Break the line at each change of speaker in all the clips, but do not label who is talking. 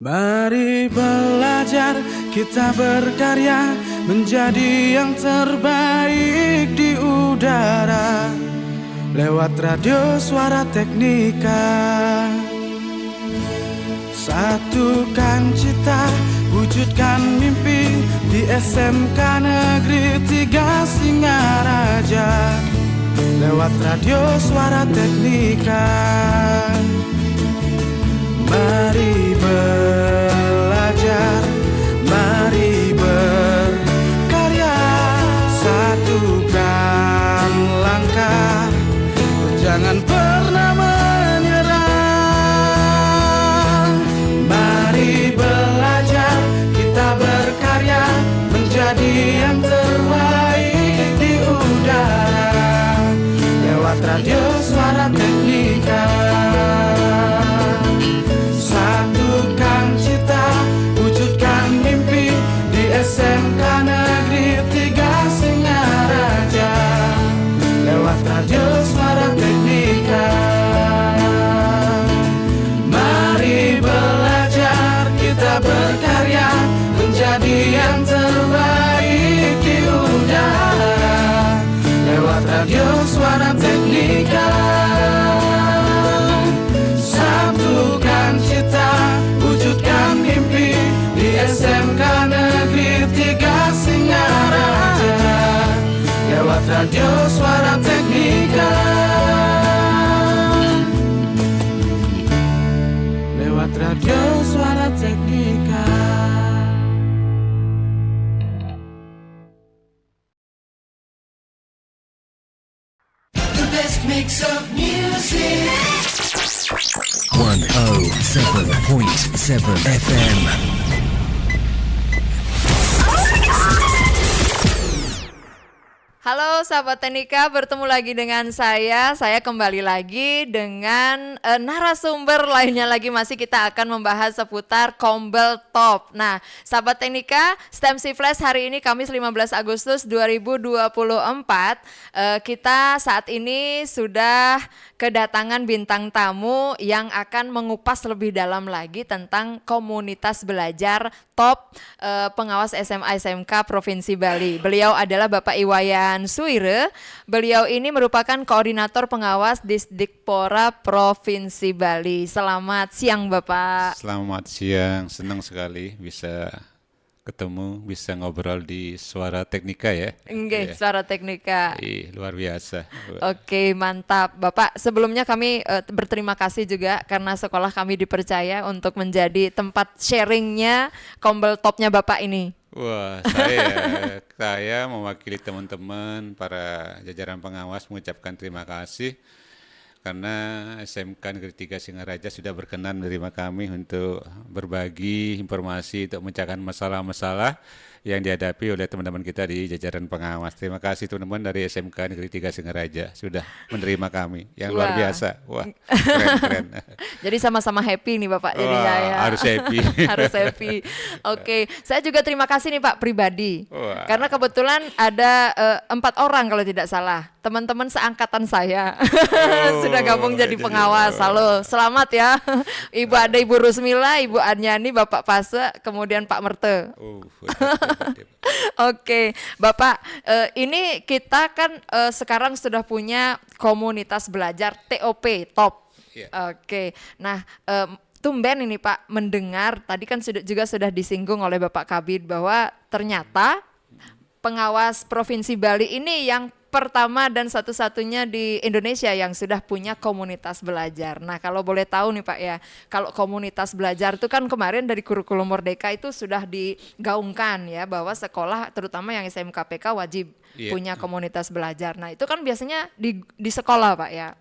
Mari belajar, kita berkarya menjadi yang terbaik di udara. Lewat radio Suara Teknika. Satukan cita, wujudkan mimpi di SMK Negeri 3 Singaraja. Lewat radio Suara Teknika. Mari belajar, mari berkarya, satukan langkah, jangan pernah menyerah. Mari belajar, kita berkarya menjadi yang terbaik di udara. Lewat radio Suara Teknika. Satukan cita, wujudkan mimpi di SMK Negeri 3 Singaraja. Lewat radio Suara Teknika. Mari belajar, kita berkarya menjadi yang terbaik di udara. Lewat radio Suara Teknika. Satukan cita, wujudkan mimpi di SMK Negeri 3 Singaraja. Lewat radio Suara Teknika. Lewat radio Suara Teknika.
The best mix of music.
107.7 FM.
Halo sahabat Teknika, bertemu lagi dengan saya kembali lagi dengan narasumber lainnya lagi. Masih kita akan membahas seputar Kombel Top. Nah sahabat Teknika, STEMC Flash hari ini Kamis 15 Agustus 2024, kita saat ini sudah kedatangan bintang tamu yang akan mengupas lebih dalam lagi tentang komunitas belajar top pengawas SMA SMK Provinsi Bali. Beliau adalah Bapak Iwayan Suire. Beliau ini merupakan koordinator pengawas Disdikpora Provinsi Bali. Selamat siang Bapak.
Selamat siang, senang sekali bisa ketemu, bisa ngobrol di Suara Teknika ya.
Nggih, Suara Teknika.
Luar biasa.
Oke, mantap. Bapak, sebelumnya kami berterima kasih juga karena sekolah kami dipercaya untuk menjadi tempat sharingnya Kombel Topnya Bapak ini.
Wah, saya mewakili teman-teman para jajaran pengawas mengucapkan terima kasih karena SMK Negeri 3 Singaraja sudah berkenan menerima kami untuk berbagi informasi untuk memecahkan masalah-masalah yang dihadapi oleh teman-teman kita di jajaran pengawas. Terima kasih teman-teman dari SMK Negeri 3 Singaraja sudah menerima kami yang luar biasa. Wah, keren.
Jadi sama-sama happy nih Bapak. Jadi saya
harus happy.
harus happy. Oke, saya juga terima kasih nih Pak pribadi.
Wah.
Karena kebetulan ada 4 orang kalau tidak salah, teman-teman seangkatan saya sudah gabung jadi pengawas. Halo, selamat ya. Ada Ibu Rusmila, Ibu Anyani, Bapak Pase, kemudian Pak Merte. Oke, Bapak, ini kita kan sekarang sudah punya komunitas belajar TOP, top.
Yeah.
Oke, nah tumben ini Pak mendengar, tadi kan sudah disinggung oleh Bapak Kabid bahwa ternyata pengawas Provinsi Bali ini yang pertama dan satu-satunya di Indonesia yang sudah punya komunitas belajar. Nah kalau boleh tahu nih Pak ya, kalau komunitas belajar itu kan kemarin dari kurikulum Merdeka itu sudah digaungkan ya bahwa sekolah terutama yang SMKPK wajib punya komunitas belajar. Nah itu kan biasanya di sekolah Pak ya,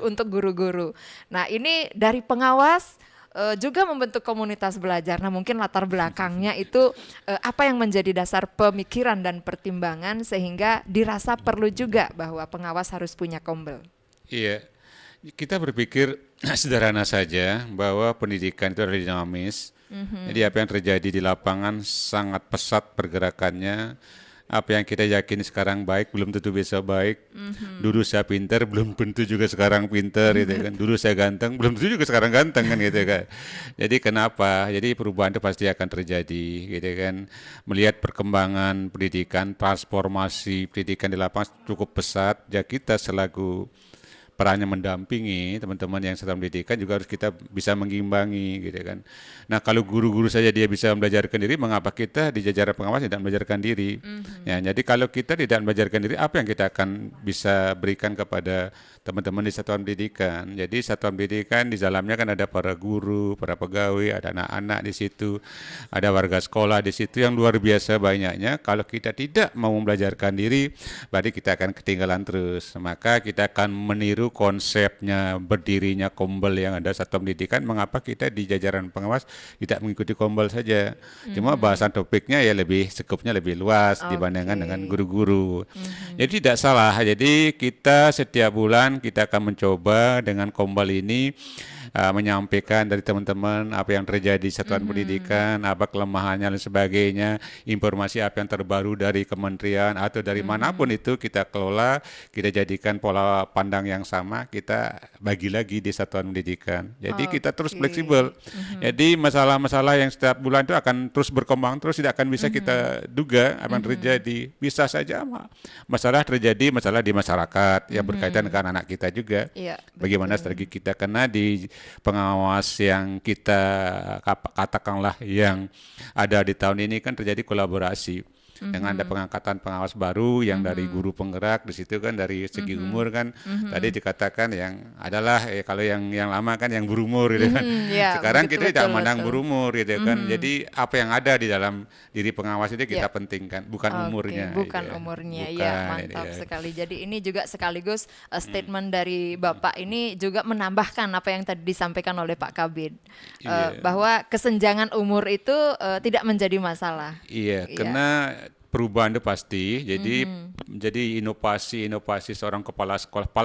untuk guru-guru. Nah ini dari pengawas juga membentuk komunitas belajar. Nah mungkin latar belakangnya itu apa yang menjadi dasar pemikiran dan pertimbangan sehingga dirasa perlu juga bahwa pengawas harus punya kombel.
Iya, kita berpikir sederhana saja bahwa pendidikan itu adalah dinamis. Jadi apa yang terjadi di lapangan sangat pesat pergerakannya. apa yang kita yakini sekarang baik belum tentu besok baik. Dulu saya pintar belum tentu juga sekarang pintar gitu kan. Dulu saya ganteng belum tentu juga sekarang ganteng kan gitu kan. Jadi kenapa? Jadi perubahan itu pasti akan terjadi gitu kan. Melihat perkembangan pendidikan, transformasi pendidikan di lapangan cukup pesat. Ya kita selaku perannya mendampingi teman-teman yang sedang pendidikan juga harus kita bisa mengimbangi gitu kan. Nah kalau guru-guru saja dia bisa belajarkan diri, mengapa kita di jajaran pengawas tidak belajarkan diri? Ya, jadi kalau kita tidak belajarkan diri, apa yang kita akan bisa berikan kepada teman-teman di satuan pendidikan? Jadi satuan pendidikan di dalamnya kan ada para guru, para pegawai, ada anak-anak di situ, ada warga sekolah di situ yang luar biasa banyaknya. Kalau kita tidak mau belajarkan diri, berarti kita akan ketinggalan terus. Maka kita akan meniru konsepnya berdirinya Kombel yang ada satuan pendidikan. Mengapa kita di jajaran pengawas tidak mengikuti Kombel saja? Cuma bahasan topiknya ya lebih skupnya lebih luas dibandingkan dengan guru-guru. Jadi tidak salah. Jadi kita setiap bulan kita akan mencoba dengan Kombel ini menyampaikan dari teman-teman apa yang terjadi di satuan pendidikan, apa kelemahannya dan sebagainya, informasi apa yang terbaru dari kementerian atau dari manapun itu kita kelola, kita jadikan pola pandang yang sama, kita bagi lagi di satuan pendidikan. Jadi kita terus fleksibel. Jadi masalah-masalah yang setiap bulan itu akan terus berkembang, terus tidak akan bisa kita duga apa yang terjadi. Bisa saja masalah terjadi, masalah di masyarakat yang berkaitan dengan anak kita juga.
Iya,
Bagaimana strategi kita, karena di pengawas yang kita katakanlah yang ada di tahun ini kan terjadi kolaborasi dengan ada pengangkatan pengawas baru yang dari guru penggerak di situ kan dari segi umur kan tadi dikatakan yang adalah kalau yang lama kan yang berumur gitu kan.
Ya,
Sekarang
betul,
kita tidak
betul,
memandang
betul.
berumur gitu kan. Jadi apa yang ada di dalam diri pengawas itu kita pentingkan, bukan
Oke,
umurnya.
bukan
gitu.
umurnya,
Bukan,
ya mantap
ya.
sekali. Jadi ini juga sekaligus statement dari Bapak ini juga menambahkan apa yang tadi disampaikan oleh Pak Kabid, bahwa kesenjangan umur itu tidak menjadi masalah.
Iya, karena perubahan itu pasti. Jadi inovasi seorang kepala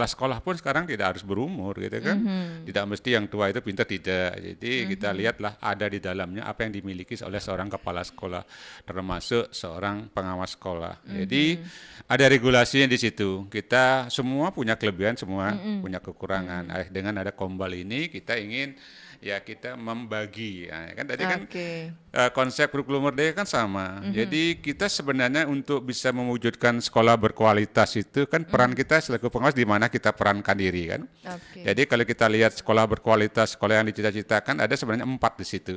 sekolah pun sekarang tidak harus berumur gitu kan. Tidak mesti yang tua itu pintar, tidak. Jadi kita lihatlah ada di dalamnya apa yang dimiliki oleh seorang kepala sekolah, termasuk seorang pengawas sekolah. Jadi ada regulasinya di situ. Kita semua punya kelebihan, semua punya kekurangan. Dengan ada Kombel ini kita ingin ya kita membagi, kan tadi kan konsep kurikulum merdeka kan sama. Jadi kita sebenarnya untuk bisa mewujudkan sekolah berkualitas itu kan peran kita selaku pengawas di mana kita perankan diri kan. Jadi kalau kita lihat sekolah berkualitas, sekolah yang dicita-citakan ada sebenarnya 4 di situ.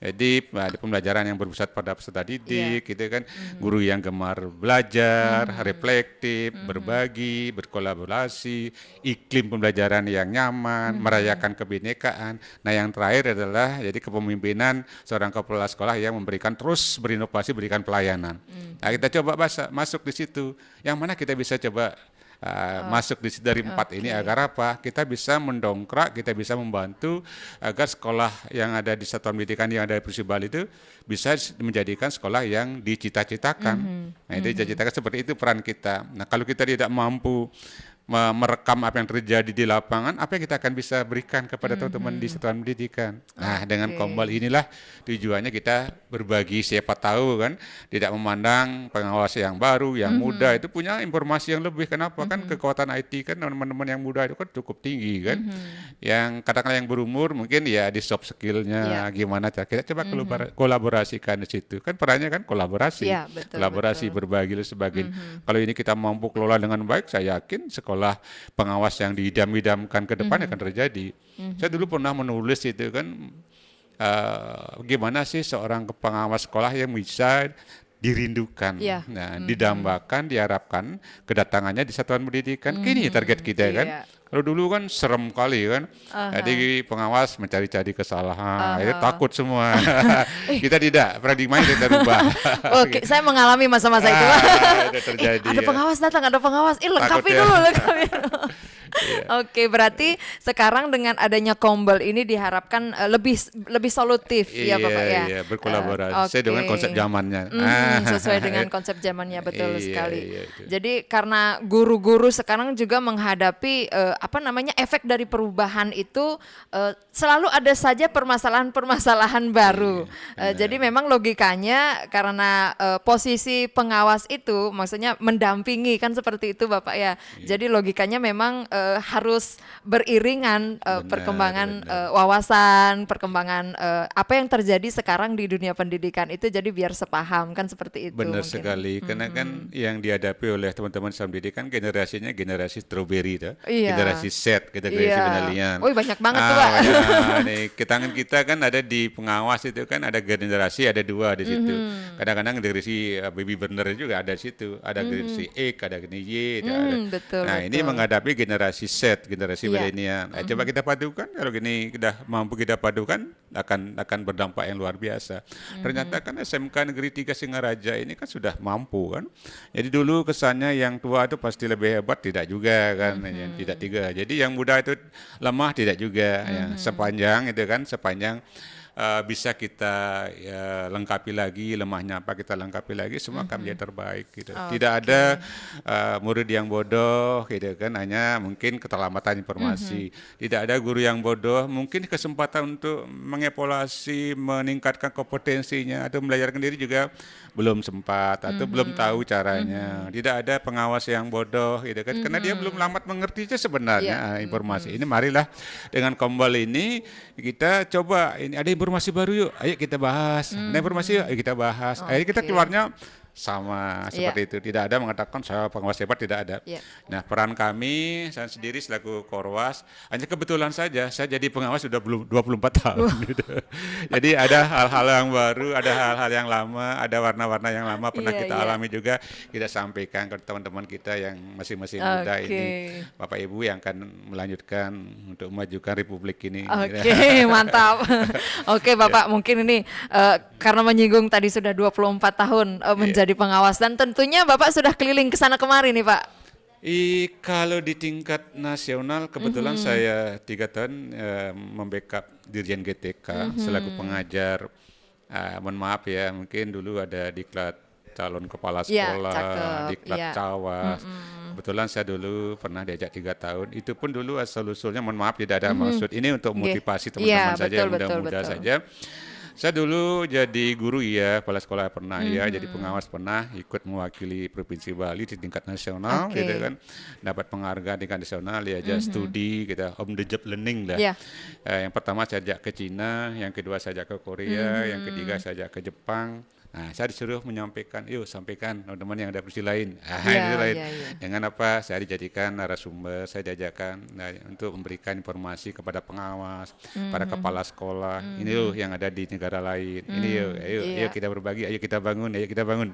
Jadi ada pembelajaran yang berpusat pada peserta didik, gitu kan, guru yang gemar belajar, reflektif, berbagi, berkolaborasi, iklim pembelajaran yang nyaman, merayakan kebinekaan. Nah yang terakhir adalah jadi kepemimpinan seorang kepala sekolah yang memberikan terus berinovasi, berikan pelayanan. Nah, kita coba masuk di situ. Yang mana kita bisa coba masuk di dari 4 ini agar apa? Kita bisa mendongkrak, kita bisa membantu agar sekolah yang ada di satuan pendidikan yang ada di Provinsi Bali itu bisa menjadikan sekolah yang dicita-citakan. Nah, itu dicita-citakan seperti itu peran kita. Nah, kalau kita tidak mampu merekam apa yang terjadi di lapangan, apa yang kita akan bisa berikan kepada teman-teman di satuan pendidikan. Nah, dengan Kombel inilah tujuannya kita berbagi, siapa tahu kan, tidak memandang pengawas yang baru, yang muda itu punya informasi yang lebih. Kenapa? Kan kekuatan IT kan teman-teman yang muda itu kan cukup tinggi kan. Yang katakanlah yang berumur mungkin ya di soft skill-nya gimana cara kita coba kolaborasikan di situ. Kan perannya kan kolaborasi. Kolaborasi, berbagi dan sebagainya. Kalau ini kita mampu kelola dengan baik, saya yakin sekolah pengawas yang diidam-idamkan ke depan akan terjadi. Saya dulu pernah menulis itu kan, gimana sih seorang pengawas sekolah yang bisa dirindukan, nah didambakan, diharapkan kedatangannya di satuan pendidikan. Kini target kita kan. Kalau dulu kan serem kali kan, jadi pengawas mencari-cari kesalahan, itu takut semua. Kita tidak, paradigmanya kita rubah.
Oke, saya mengalami masa-masa itu.
Itu terjadi.
Ada pengawas datang, ada pengawas. Lengkapi
Takut ya.
dulu, lengkapi. Oke, berarti sekarang dengan adanya Kombel ini diharapkan lebih solutif ya Bapak ya.
Iya, berkolaborasi sesuai dengan
oke.
konsep zamannya.
Sesuai dengan konsep zamannya, betul
Iya,
sekali.
iya, itu.
Jadi karena guru-guru sekarang juga menghadapi efek dari perubahan itu, selalu ada saja permasalahan-permasalahan baru. Jadi memang logikanya karena posisi pengawas itu maksudnya mendampingi kan seperti itu Bapak ya. Jadi logikanya memang harus beriringan perkembangan wawasan, perkembangan apa yang terjadi sekarang di dunia pendidikan itu, jadi biar sepaham kan seperti itu.
Benar
mungkin.
sekali, karena kan yang dihadapi oleh teman-teman Islam pendidikan generasinya generasi strawberry,
Iya.
generasi Z, generasi
Iya.
penalian.
Wih, banyak banget tuh, Pak.
Nih, tangan kita kan ada di pengawas itu kan ada generasi, ada dua di situ. Kadang-kadang generasi baby burner juga ada di situ, ada generasi X, ada generasi Y, ada.
Betul,
Nah ini
betul.
menghadapi generasi Z, generasi
Iya.
milenial. Nah, coba kita padukan, kalau gini kita mampu kita padukan akan berdampak yang luar biasa. Ternyata kan SMK Negeri 3 Singaraja ini kan sudah mampu kan. Jadi dulu kesannya yang tua itu pasti lebih hebat, tidak juga kan, yang tidak tiga. Jadi yang muda itu lemah, tidak juga. Ya, sepanjang itu kan, sepanjang bisa kita lengkapi lagi, lemahnya apa kita lengkapi lagi, semua akan menjadi terbaik gitu. Tidak ada murid yang bodoh gitu kan, hanya mungkin keterlambatan informasi. Tidak ada guru yang bodoh, mungkin kesempatan untuk mengevaluasi, meningkatkan kompetensinya atau belajarkan diri juga belum sempat atau belum tahu caranya. Tidak ada pengawas yang bodoh gitu kan, karena dia belum lambat mengertinya sebenarnya informasi. Ini marilah dengan Kombel ini kita coba, ini ada informasi baru yuk, ayo kita bahas. Ada informasi yuk, ayo kita bahas. Akhirnya kita keluarnya sama seperti itu. Tidak ada mengatakan saya pengawas hebat, tidak ada. Nah, peran kami, saya sendiri selaku Korwas, hanya kebetulan saja saya jadi pengawas sudah belum 24 tahun gitu. Jadi ada hal-hal yang baru, ada hal-hal yang lama, ada warna-warna yang lama pernah kita alami juga, kita sampaikan ke teman-teman kita yang masing-masing muda ini, Bapak Ibu yang akan melanjutkan untuk memajukan Republik ini.
Oke, mantap. Oke Bapak, mungkin ini karena menyinggung tadi sudah 24 tahun menjadi pengawas, dan tentunya Bapak sudah keliling ke sana kemari nih Pak.
Kalau di tingkat nasional kebetulan saya 3 tahun membackup Dirjen GTK selaku pengajar. Mohon maaf ya, mungkin dulu ada diklat calon kepala sekolah, diklat cawas. Kebetulan saya dulu pernah diajak 3 tahun. Itu pun dulu asal-usulnya, mohon maaf tidak ada maksud ini untuk motivasi teman-teman saja yang muda-muda saja. Saya dulu jadi guru ya, kepala sekolah pernah ya, jadi pengawas pernah, ikut mewakili Provinsi Bali di tingkat nasional gitu kan. Dapat penghargaan tingkat nasional ya, just studi kita on the job learning lah. Yang pertama saya ajak ke Cina, yang kedua saya ajak ke Korea, yang ketiga saya ajak ke Jepang. Nah, saya disuruh menyampaikan, yuk sampaikan teman-teman yang ada profesi lain. Itu lain. Dengan apa? Saya dijadikan narasumber, saya diajarkan untuk memberikan informasi kepada pengawas, para kepala sekolah. Ini loh yang ada di negara lain. Ini yuk, ayo kita berbagi, ayo kita bangun,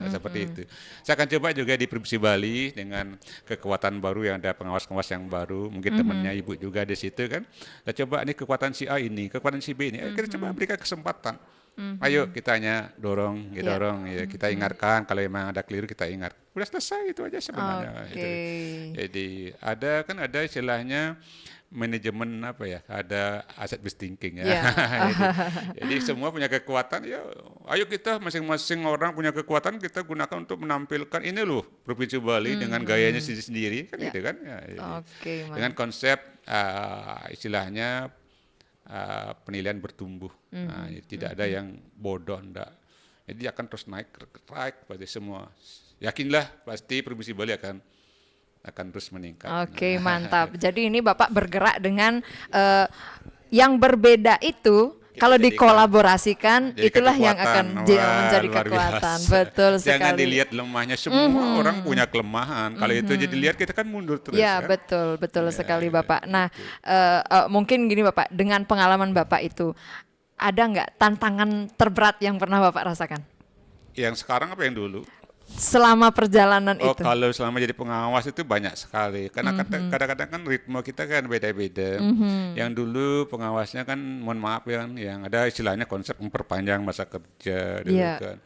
seperti itu. Saya akan coba juga di Provinsi Bali dengan kekuatan baru yang ada pengawas-pengawas yang baru, mungkin temannya Ibu juga di situ kan. Saya coba ini kekuatan si A ini, kekuatan si B ini. Ayo kita coba berikan kesempatan. Ayo kita hanya dorong, ya, kita ingatkan kalau memang ada keliru kita ingat. Udah selesai itu aja sebenarnya. Gitu. Jadi ada istilahnya manajemen apa ya? Ada asset based thinking ya. Jadi semua punya kekuatan ya. Ayo kita masing-masing orang punya kekuatan kita gunakan untuk menampilkan ini loh Provinsi Bali dengan gayanya sendiri kan gitu kan. Ya, dengan konsep istilahnya penilaian bertumbuh, tidak ada yang bodoh, enggak. Jadi akan terus naik pasti semua. Yakinlah pasti Provinsi Bali akan terus meningkat.
Oke, mantap. Jadi ini Bapak bergerak dengan yang berbeda itu. Kalau dikolaborasikan, itulah yang akan menjadi kekuatan. Betul sekali.
Jangan dilihat lemahnya, semua orang punya kelemahan. Kalau itu jadi lihat kita kan mundur terus.
Ya,
kan?
betul sekali Bapak. Nah, mungkin gini Bapak, dengan pengalaman Bapak itu, ada nggak tantangan terberat yang pernah Bapak rasakan?
Yang sekarang apa yang dulu?
selama perjalanan
Oh,
itu?
kalau selama jadi pengawas itu banyak sekali. Karena kadang-kadang kan ritme kita kan beda-beda. Yang dulu pengawasnya kan, mohon maaf ya, yang ada istilahnya konsep memperpanjang masa kerja dulu
Iya.
kan.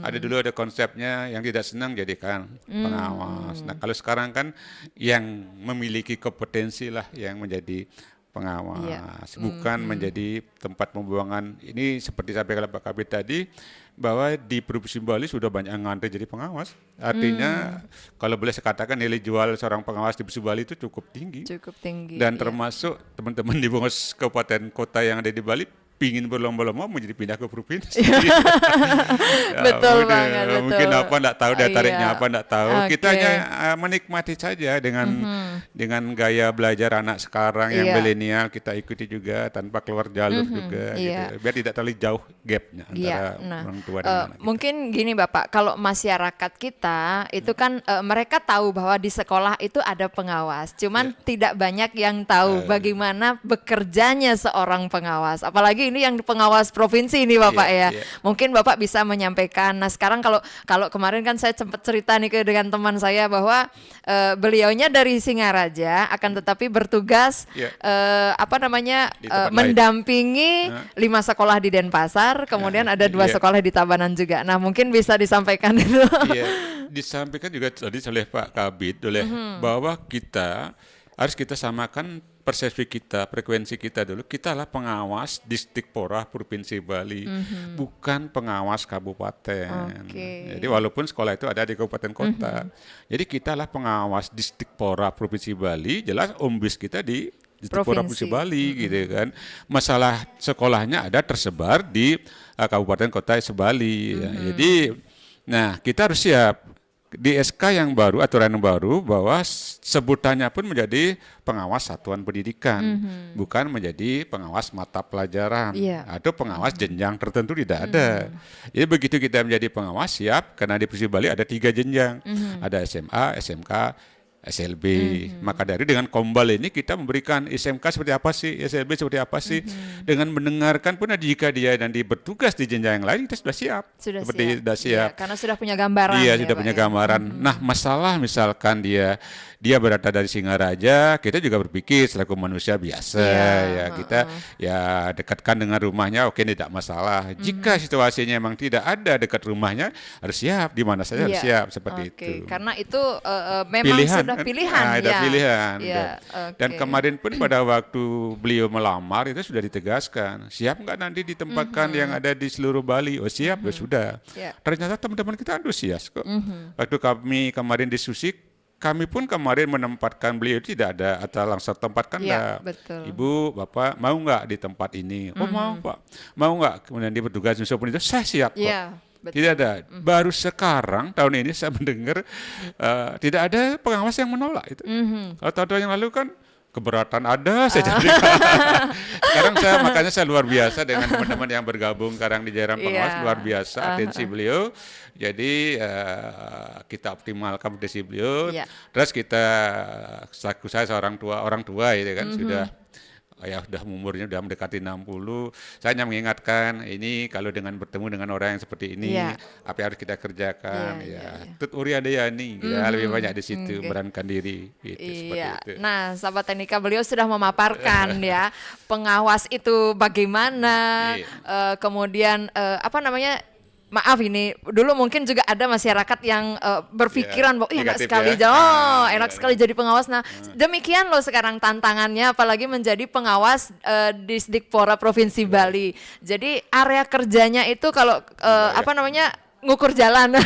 Ada dulu ada konsepnya yang tidak senang jadikan pengawas. Nah, kalau sekarang kan yang memiliki kompetensi lah yang menjadi pengawas, bukan menjadi tempat pembuangan. Ini seperti sampaikan Pak Kabit tadi, bahwa di Provinsi Bali sudah banyak yang ngantri jadi pengawas. Artinya kalau boleh saya katakan nilai jual seorang pengawas di Provinsi Bali itu cukup tinggi.
Cukup tinggi.
Dan
iya.
termasuk teman-teman di pengurus kabupaten kota yang ada di Bali pingin berlomba-lomba menjadi pindah ke provinsi. Ya,
Betul banget,
mungkin
betul.
apa enggak tahu daya tariknya
Iya.
apa enggak tahu. Kita
Oke.
hanya menikmati saja dengan gaya belajar anak sekarang yang
Iya.
milenial, kita ikuti juga tanpa keluar jalur juga
Iya.
gitu. Biar tidak terlalu jauh gapnya
Iya,
antara orang tua dan anak kita.
mungkin gini Bapak, kalau masyarakat kita itu kan mereka tahu bahwa di sekolah itu ada pengawas, cuman tidak banyak yang tahu bagaimana bekerjanya seorang pengawas. Apalagi ini yang pengawas provinsi ini Bapak
Iya,
ya.
iya.
Mungkin Bapak bisa menyampaikan. Nah sekarang kalau kemarin kan saya sempat cerita nih dengan teman saya bahwa beliaunya dari Singaraja, akan tetapi bertugas
Iya. Di tempat lain.
mendampingi 5 sekolah di Denpasar, kemudian ada 2
iya.
sekolah di Tabanan juga. Nah mungkin bisa disampaikan itu.
Iya, disampaikan juga tadi oleh Pak Kabid bahwa kita harus kita samakan persepsi kita, frekuensi kita dulu. Kita lah pengawas Distrik Pora Provinsi Bali, bukan pengawas kabupaten.
Oke.
Jadi walaupun sekolah itu ada di kabupaten kota, jadi kita lah pengawas Distrik Pora Provinsi Bali. Jelas ombis kita di Distrik Pora
Provinsi.
Provinsi Bali gitu kan. Masalah sekolahnya ada tersebar di kabupaten kota sebali. Ya. Jadi, nah kita harus siap di SK yang baru, aturan yang baru bahwa sebutannya pun menjadi pengawas satuan pendidikan, bukan menjadi pengawas mata pelajaran
Iya.
atau pengawas jenjang tertentu, tidak ada. Jadi begitu kita menjadi pengawas siap, karena di Provinsi Bali ada 3 jenjang, ada SMA, SMK, SLB. Maka dari dengan kombal ini kita memberikan SMK seperti apa sih, SLB seperti apa sih, dengan mendengarkan pun jika dia nanti bertugas di jenjang yang lain kita sudah siap.
Sudah
Seperti
siap.
sudah siap.
Iya, karena sudah punya gambaran.
Iya,
ya,
sudah
Pak,
punya
ya.
gambaran. Nah, masalah misalkan dia berada dari Singaraja, kita juga berpikir selaku manusia biasa
Iya,
ya, kita ya dekatkan dengan rumahnya, oke tidak masalah. Jika situasinya memang tidak ada dekat rumahnya, harus siap, di mana saja harus
Iya.
siap seperti
Oke,
itu.
karena itu memang sudah
kan?
pilihan
Nah, ada
ya.
pilihan.
Iya,
Dan
oke.
kemarin pun pada waktu beliau melamar itu sudah ditegaskan, siap nggak nanti ditempatkan yang ada di seluruh Bali? Oh siap, ya sudah.
Iya.
Ternyata teman-teman kita antusias kok. Waktu kami kemarin diskusi, kami pun kemarin menempatkan beliau tidak ada atau langsung tempatkan
Iya,
enggak.
betul.
Ibu, Bapak mau nggak di tempat ini? Oh mau Pak. Mau nggak? Kemudian dia bertugas unsur itu, saya siap kok.
Iya, betul.
Tidak ada. Baru sekarang tahun ini saya mendengar tidak ada pengawas yang menolak itu. Kalau tahun yang lalu kan keberatan ada saja. Sekarang makanya saya luar biasa dengan teman-teman yang bergabung sekarang di jajaran pengawas,
Iya.
luar biasa atensi beliau. Jadi kita optimalkan atensi beliau.
Iya.
Terus kita, selaku saya seorang orang tua itu kan sudah umurnya udah mendekati 60. Saya hanya mengingatkan ini kalau dengan bertemu dengan orang yang seperti ini,
Iya.
apa yang harus kita kerjakan
Iya.
Tut Uri Adayani ya, lebih banyak di situ,
Oke.
beranikan diri gitu, seperti
Iya.
itu.
Nah, sahabat teknika beliau sudah memaparkan ya pengawas itu bagaimana,
Iya.
kemudian apa namanya? Maaf ini dulu mungkin juga ada masyarakat yang berpikiran bahwa enak
negatif
sekali,
ya.
enak sekali jadi pengawas. Nah, demikian loh sekarang tantangannya, apalagi menjadi pengawas Distrik Pora Provinsi Bali. Jadi area kerjanya itu kalau apa namanya? Ngukur jalan.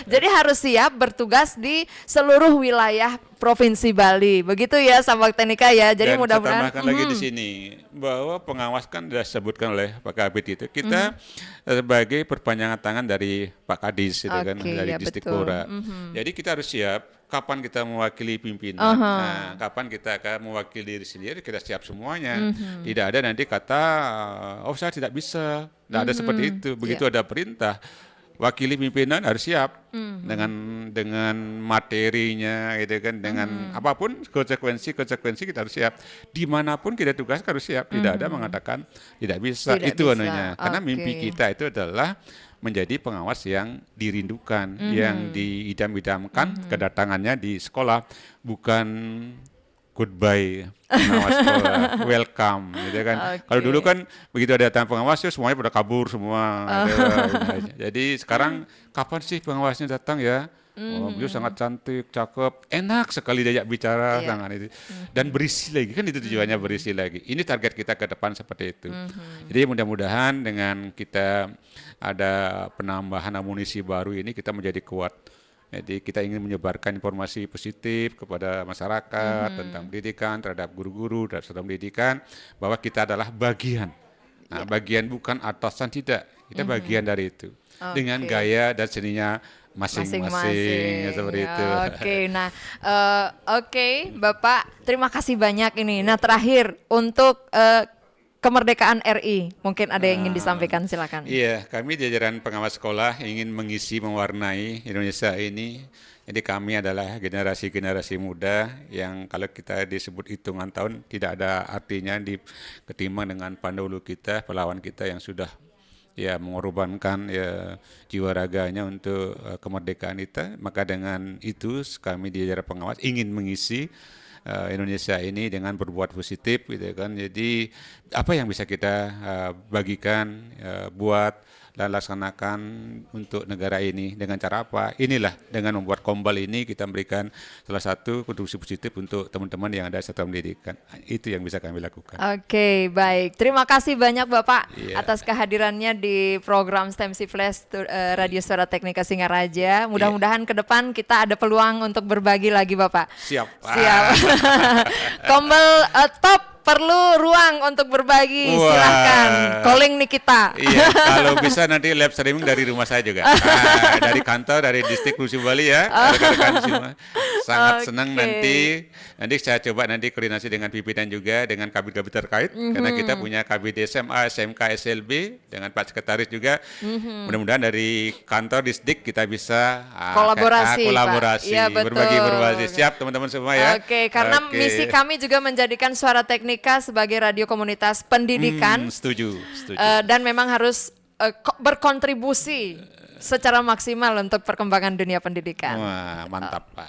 Jadi harus siap bertugas di seluruh wilayah Provinsi Bali. Begitu ya sahabat teknika ya. Jadi
Dan
mudah-mudahan
saya tambahkan lagi di sini bahwa pengawas kan sudah disebutkan oleh Pak Kabit itu, kita sebagai perpanjangan tangan dari Pak Kadis itu kan,
Oke,
dari
ya,
Distrik
betul.
Pora. Jadi kita harus siap kapan kita mewakili pimpinan, nah, kapan kita akan mewakili diri sendiri, kita siap semuanya. Tidak ada nanti kata, oh saya tidak bisa, tidak ada seperti itu. Begitu ada perintah, wakili pimpinan harus siap dengan materinya gitu kan, dengan apapun konsekuensi kita harus siap. Dimanapun kita tugas harus siap. Tidak ada mengatakan tidak bisa.
Tidak
itu
bisa.
anunya. Karena
Oke.
mimpi kita itu adalah menjadi pengawas yang dirindukan, yang diidam-idamkan kedatangannya di sekolah, bukan goodbye pengawas sekolah, welcome, gitu kan. Kalau dulu kan begitu ada datang pengawas, ya semuanya pada kabur semua. Jadi sekarang kapan sih pengawasnya datang ya? Oh, beliau sangat cantik, cakep, enak sekali diajak bicara, sangat itu. Dan berisi lagi, kan itu tujuannya berisi lagi. Ini target kita ke depan seperti itu. Jadi mudah-mudahan dengan kita ada penambahan amunisi baru ini kita menjadi kuat. Jadi kita ingin menyebarkan informasi positif kepada masyarakat tentang pendidikan, terhadap guru-guru, terhadap peserta pendidikan, bahwa kita adalah bagian. Nah, bagian bukan atasan, tidak. Kita bagian dari itu. Dengan gaya dan seninya masing-masing, seperti itu.
Nah, Bapak, terima kasih banyak ini. Nah, terakhir untuk kemerdekaan RI, mungkin ada yang ingin disampaikan, silakan.
Iya, kami di jajaran pengawas sekolah ingin mengisi, mewarnai Indonesia ini. Jadi kami adalah generasi-generasi muda yang kalau kita disebut hitungan tahun tidak ada artinya ketimbang dengan pendahulu kita, pahlawan kita yang sudah mengorbankan jiwa raganya untuk kemerdekaan kita. Maka dengan itu kami di jajaran pengawas ingin mengisi Indonesia ini dengan berbuat positif, gitu kan. Jadi apa yang bisa kita bagikan, buat dan laksanakan untuk negara ini dengan cara apa? Inilah dengan membuat Kombal ini kita memberikan salah satu kontribusi positif untuk teman-teman yang ada di sektor pendidikan. Itu yang bisa kami lakukan.
Oke, baik. Terima kasih banyak Bapak atas kehadirannya di program STEMC Flash Radio Suara Teknika Singaraja. Mudah-mudahan ke depan kita ada peluang untuk berbagi lagi Bapak.
Siap.
Kombal top. Perlu ruang untuk berbagi, silahkan calling nih kita.
Iya, kalau bisa nanti live streaming dari rumah saya juga, dari kantor, dari distrik Rusi Bali ya, rekan-rekan semua. Sangat senang nanti saya coba nanti koordinasi dengan pimpinan juga, dengan kabit-kabit terkait, karena kita punya kabit SMA, SMK, SLB, dengan Pak Sekretaris juga. Mudah-mudahan dari kantor distrik kita bisa
kolaborasi,
ya, berbagi. Siap teman-teman semua ya.
Karena misi kami juga menjadikan Suara Teknika sebagai radio komunitas pendidikan.
Setuju.
Dan memang harus berkontribusi secara maksimal untuk perkembangan dunia pendidikan.
Wah, mantap Pak.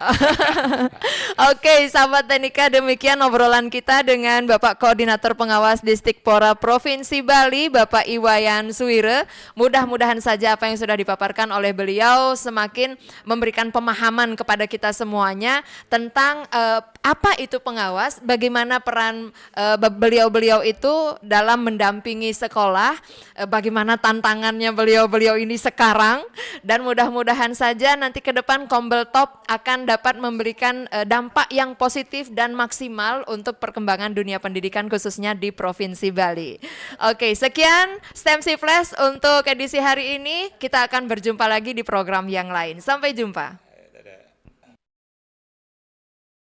Oke, sahabat Teknika, demikian obrolan kita dengan Bapak Koordinator Pengawas Distikpora Provinsi Bali, Bapak Iwayan Suwire. Mudah-mudahan saja apa yang sudah dipaparkan oleh beliau semakin memberikan pemahaman kepada kita semuanya tentang apa itu pengawas, bagaimana peran beliau-beliau itu dalam mendampingi sekolah, bagaimana tantangannya beliau-beliau ini sekarang, dan mudah-mudahan saja nanti ke depan Kombel Top akan dapat memberikan dampak yang positif dan maksimal untuk perkembangan dunia pendidikan khususnya di Provinsi Bali. Oke, sekian STEMC Flash untuk edisi hari ini. Kita akan berjumpa lagi di program yang lain. Sampai jumpa.